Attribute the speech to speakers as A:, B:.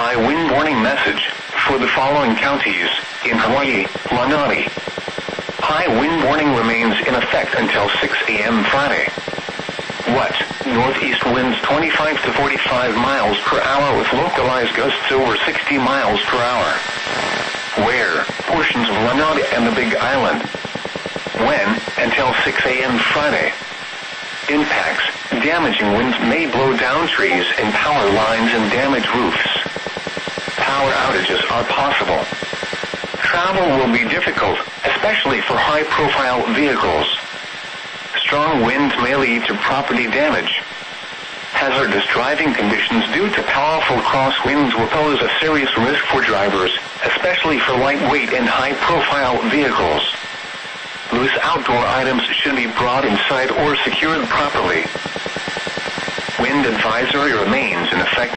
A: high wind warning message for the following counties in Hawaii, Lanai. High wind warning remains in effect until 6 a.m. Friday. What? Northeast winds 25 to 45 miles per hour with localized gusts over 60 miles per hour. Where? Portions of Lanai and the Big Island. When? Until 6 a.m. Friday. Impacts. Damaging winds may blow down trees and power lines and damage roofs. Power outages are possible. Travel will be difficult, especially for high-profile vehicles. Strong winds may lead to property damage. Hazardous driving conditions due to powerful crosswinds will pose a serious risk for drivers, especially for lightweight and high-profile vehicles. Loose outdoor items should be brought inside or secured properly. Wind advisory remains in effect